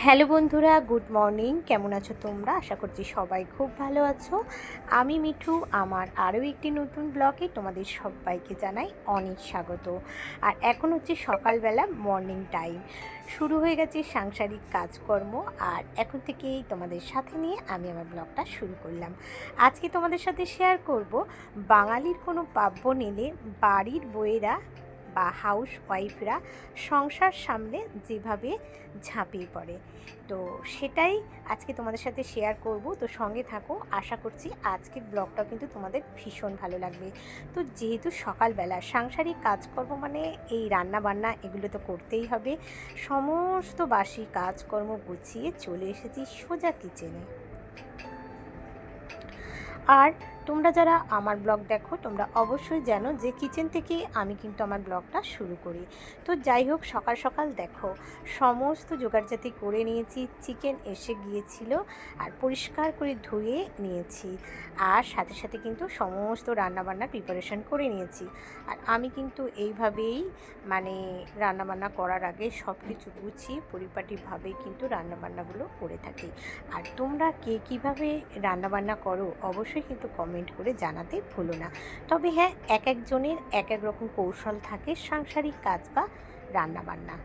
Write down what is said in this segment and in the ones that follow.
Hello বন্ধুরা, good morning. কেমন আছো তোমরা? আশা করছি সবাই খুব ভালো আছো। আমি মিঠু, আমার আরও একটি নতুন ব্লগে তোমাদের সবাইকে জানাই অনেক স্বাগত। আর এখন হচ্ছে সকালবেলা মর্নিং টাইম, শুরু হয়ে গেছে সাংসারিক কাজকর্ম। আর এখন থেকেই তোমাদের সাথে নিয়ে আমি আমার ব্লগটা শুরু করলাম। আজকে তোমাদের সাথে শেয়ার করব বাঙালির কোনো পার্বণ এলে বাড়ির বউয়েরা বা হাউস ওয়াইফরা সংসার সামলে যেভাবে ঝাঁপিয়ে পড়ে, তো সেটাই আজকে তোমাদের সাথে শেয়ার করব। তো সঙ্গে থাকো, আশা করছি আজকের ব্লগটা কিন্তু তোমাদের ভীষণ ভালো লাগবে। তো যেহেতু সকালবেলা সাংসারিক কাজকর্ম মানে এই রান্না বান্না এগুলো তো করতেই হবে, সমস্ত বাসি কাজকর্ম গুছিয়ে চলে এসেছি সোজা কিচেনে। আর তোমরা যারা আমার ব্লগ দেখো তোমরা অবশ্যই জানো যে কিচেন থেকে আমি কিন্তু আমার ব্লগটা শুরু করি। তো যাই হোক, সকাল সকাল দেখো সমস্ত জোগাড়জাতি করে নিয়েছি। চিকেন এসে গিয়েছিল আর পরিষ্কার করে ধুয়ে নিয়েছি, আর সাথে সাথে কিন্তু সমস্ত রান্নাবান্না প্রিপারেশন করে নিয়েছি। আর আমি কিন্তু এইভাবেই মানে রান্নাবান্না করার আগে সব কিছু গুছিয়ে পরিপাটিভাবেই কিন্তু রান্নাবান্নাগুলো করে থাকি। আর তোমরা কে কীভাবে রান্নাবান্না করো অবশ্যই কিন্তু কমেন্ট করে জানাতে ভুলো না। তবে হ্যাঁ, এক একজনের এক এক রকম কৌশল থাকে সাংসারিক কাজ বা রান্নাবান্না।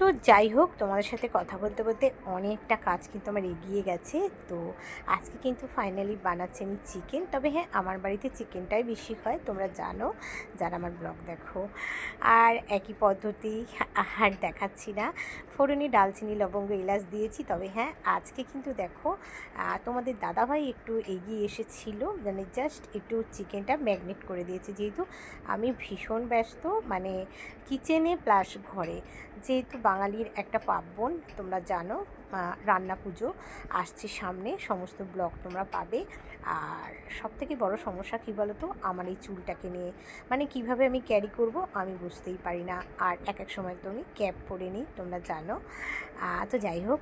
তো যাই হোক, তোমাদের সাথে কথা বলতে বলতে অনেকটা কাজ কিন্তু আমার এগিয়ে গেছে। তো আজকে কিন্তু ফাইনালি বানাচ্ছি আমি চিকেন। তবে হ্যাঁ, আমার বাড়িতে চিকেনটাই বেশি হয়, তোমরা জানো যারা আমার ব্লগ দেখো। আর একই পদ্ধতি আর দেখাচ্ছি না। ফোড়নে দালচিনি লবঙ্গ এলাচ দিয়েছি। তবে হ্যাঁ, আজকে কিন্তু দেখো তোমাদের দাদাভাই একটু এগিয়ে এসেছিল, মানে জাস্ট একটু চিকেনটা ম্যাগনেট করে দিয়েছি, যেহেতু আমি ভীষণ ব্যস্ত মানে কিচেনে প্লাস ঘরে। যেহেতু বাঙালির একটা পার্বণ তোমরা জানো, রান্না পুজো আসছে সামনে, সমস্ত ব্লগ তোমরা পাবে। আর সবথেকে বড় সমস্যা কী বলো তো, আমার এই চুলটাকে নিয়ে, মানে কিভাবে আমি ক্যারি করব আমি বুঝতেই পারি না। আর এক এক সময় তো আমি ক্যাপ পরে নিই, তোমরা জানো। তো যাই হোক,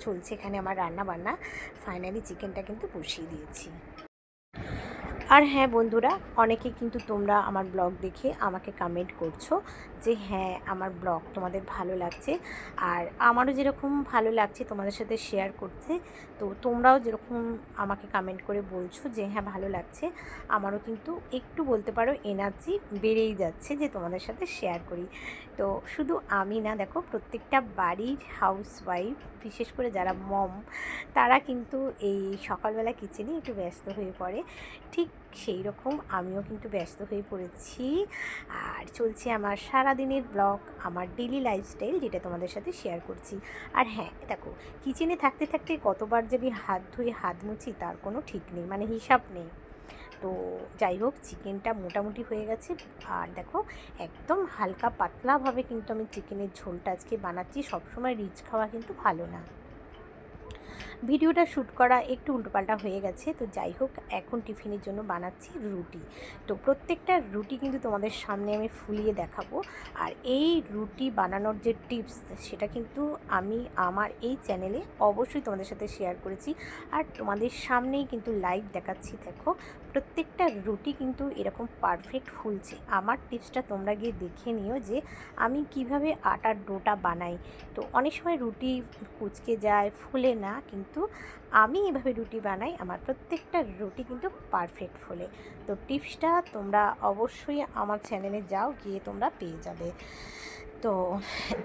চলছে এখানে আমার রান্না বান্না। ফাইনালি চিকেনটা কিন্তু বসিয়ে দিয়েছি। আর হ্যাঁ বন্ধুরা, অনেকে কিন্তু তোমরা আমার ব্লগ দেখে আমাকে কমেন্ট করছো যে হ্যাঁ, আমার ব্লগ তোমাদের ভালো লাগছে। আর আমারও যেরকম ভালো লাগছে তোমাদের সাথে শেয়ার করতে, তো তোমরাও যেরকম আমাকে কমেন্ট করে বলছো যে হ্যাঁ ভালো লাগছে, আমারও কিন্তু একটু বলতে পারো এনার্জি বেড়েই যাচ্ছে যে তোমাদের সাথে শেয়ার করি। তো শুধু আমি না, দেখো প্রত্যেকটা বাড়ির হাউস ওয়াইফ, বিশেষ করে যারা মম, তারা কিন্তু এই সকালবেলা কিচেনে একটু ব্যস্ত হয়ে পড়ে। ঠিক সেই রকম আমিও কিন্তু ব্যস্ত হয়ে পড়েছি। আর চলছে আমার সারাদিনের ব্লগ, আমার ডেলি লাইফস্টাইল, যেটা তোমাদের সাথে শেয়ার করছি। আর হ্যাঁ দেখো, কিচেনে থাকতে থাকতে কতবার যে আমি হাত ধুয়ে হাত মুছি তার কোনো ঠিক নেই, মানে হিসাব নেই। তো যাই হোক, চিকেনটা মোটামুটি হয়ে গেছে। আর দেখো একদম হালকা পাতলাভাবে কিন্তু আমি চিকেনের ঝোলটা আজকে বানাচ্ছি। সবসময় রিচ খাওয়া কিন্তু ভালো না। ভিডিওটা শ্যুট করা একটু উল্টোপাল্টা হয়ে গেছে। তো যাই হোক, এখন টিফিনের জন্য বানাচ্ছি রুটি। তো প্রত্যেকটা রুটি কিন্তু তোমাদের সামনে আমি ফুলিয়ে দেখাবো। আর এই রুটি বানানোর যে টিপস, সেটা কিন্তু আমি আমার এই চ্যানেলে অবশ্যই তোমাদের সাথে শেয়ার করেছি। আর তোমাদের সামনেই কিন্তু লাইভ দেখাচ্ছি। দেখো প্রত্যেকটা রুটি কিন্তু এরকম পারফেক্ট ফুলছে। আমার টিপসটা তোমরা গিয়ে দেখে নিও যে আমি কিভাবে আটার ডোটা বানাই। তো অনেক সময় রুটি কুঁচকে যায়, ফুলে না, কিন্তু আমি এভাবে রুটি বানাই, আমার প্রত্যেকটা রুটি কিন্তু পারফেক্ট ফোলে। তো টিপসটা তোমরা অবশ্যই আমার চ্যানেলে যাও, গিয়ে তোমরা পেয়ে যাবে। তো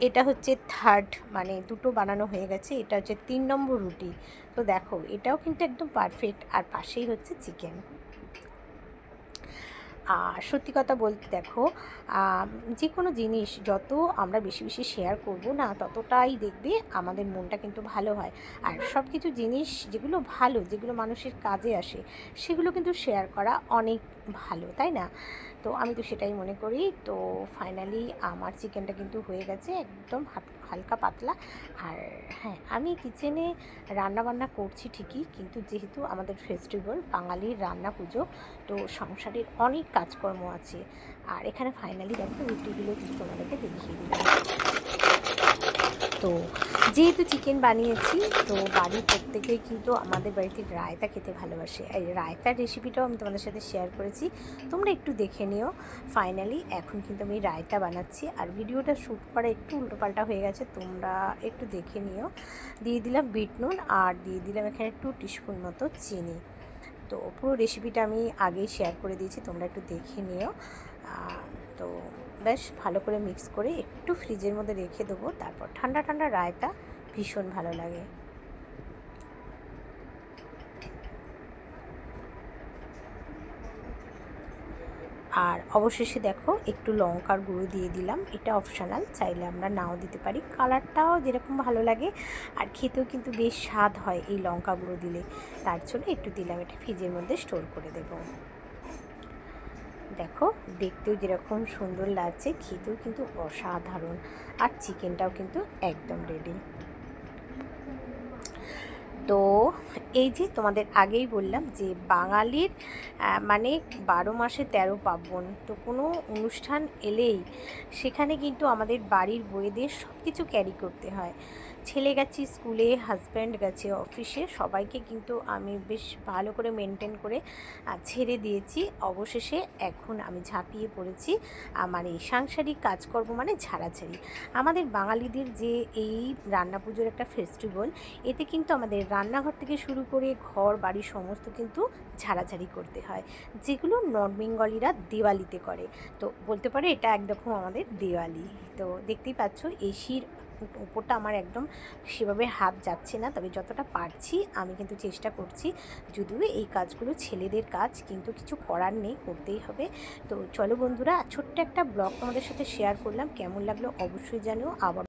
এটা হচ্ছে থার্ড, মানে দুটো বানানো হয়ে গেছে, এটা হচ্ছে 3 নম্বর রুটি। তো দেখো এটাও কিন্তু একদম পারফেক্ট, আর পাশেই হচ্ছে চিকেন। আর সত্যি কথা বলতে দেখো, যে কোনো জিনিস যত আমরা বেশি বেশি শেয়ার করব না, ততটাই দেখবে আমাদের মনটা কিন্তু ভালো হয়। আর সব কিছু জিনিস যেগুলো ভালো, যেগুলো মানুষের কাজে আসে, সেগুলো কিন্তু শেয়ার করা অনেক ভালো, তাই না? তো আমি তো সেটাই মনে করি। তো ফাইনালি আমার চিকেনটা কিন্তু হয়ে গেছে একদম হালকা পাতলা। আর হ্যাঁ, আমি কিচেনে রান্নাবান্না করছি ঠিকই, কিন্তু যেহেতু আমাদের ফেস্টিভ্যাল, বাঙালির রান্না পুজো, তো সংসারের অনেক কাজকর্ম আছে। আর এখানে ফাইনালি দেখো রুটিগুলো কিন্তু তোমাদেরকে দেখিয়ে দিলাম। তো যেহেতু চিকেন বানিয়েছি, তো বাড়ির প্রত্যেকেই কিন্তু আমাদের বাড়িতে রায়তা খেতে ভালোবাসে। এই রায়তার রেসিপিটাও আমি তোমাদের সাথে শেয়ার করেছি, তোমরা একটু দেখে নিও। ফাইনালি এখন কিন্তু আমি রায়তা বানাচ্ছি, আর ভিডিওটা শ্যুট করা একটু উল্টোপাল্টা হয়ে গেছে, তোমরা একটু দেখে নিও। দিয়ে দিলাম বিট নুন, আর দিয়ে দিলাম এখানে 2 টিস্পুন মতো চিনি। তো পুরো রেসিপিটা আমি আগেই শেয়ার করে দিয়েছি, তোমরা একটু দেখে নিও। তো বেশ ভালো করে মিক্স করে একটু ফ্রিজের মধ্যে রেখে দেবো, তারপর ঠান্ডা ঠান্ডা রায়তা ভীষণ ভালো লাগে। আর অবশেষে দেখো একটু লঙ্কার গুঁড়ো দিয়ে দিলাম, এটা অপশনাল, চাইলে আমরা নাও দিতে পারি, কালারটাও যেরকম ভালো লাগে আর খেতেও কিন্তু বেশ স্বাদ হয় এই লঙ্কা গুঁড়ো দিলে, তার জন্য একটু দিলাম। এটা ফ্রিজের মধ্যে স্টোর করে দেবো। দেখো দেখতেও যেরকম সুন্দর লাগছে, খেতেও কিন্তু অসাধারণ, আর চিকেনটাও কিন্তু একদম রেডি। তো এই যে তোমাদের আগেই বললাম যে বাঙালির মানে 12 মাসে 13 পার্বণ, তো কোনো অনুষ্ঠান এলেই সেখানে কিন্তু আমাদের বাড়ির বউদের সব কিছু ক্যারি করতে হয়। ছেলে গেছে স্কুলে, হাজব্যান্ড গেছে অফিসে, সবাইকে কিন্তু আমি বেশ ভালো করে মেনটেন করে ছেড়ে দিয়েছি। অবশেষে এখন আমি ঝাঁপিয়ে পড়েছি আমার এই সাংসারিক কাজকর্ম, মানে ঝাড়াঝাড়ি। আমাদের বাঙালিদের যে এই রান্না পুজোর একটা ফেস্টিভ্যাল, এতে কিন্তু আমাদের রান্নাঘর থেকে শুরু করে ঘর বাড়ি সমস্ত কিন্তু ঝাড়াঝাড়ি করতে হয়, যেগুলো নর্থ বেঙ্গলিরা দিওয়ালিতে করে। তো বলতে পারে এটা একরকম আমাদের দিওয়ালি। তো দেখতেই পাচ্ছ এসির উপরটা আমার একদম সেভাবে হাত যাচ্ছে না, তবে যতটা পারছি আমি কিন্তু চেষ্টা করছি। যদিও এই কাজগুলো ছেলেদের কাজ, কিন্তু কিছু করার নেই, করতেই হবে। তো চলো বন্ধুরা, ছোট্ট একটা ব্লগ তোমাদের সাথে শেয়ার করলাম, কেমন লাগলো অবশ্যই জানিও। আবার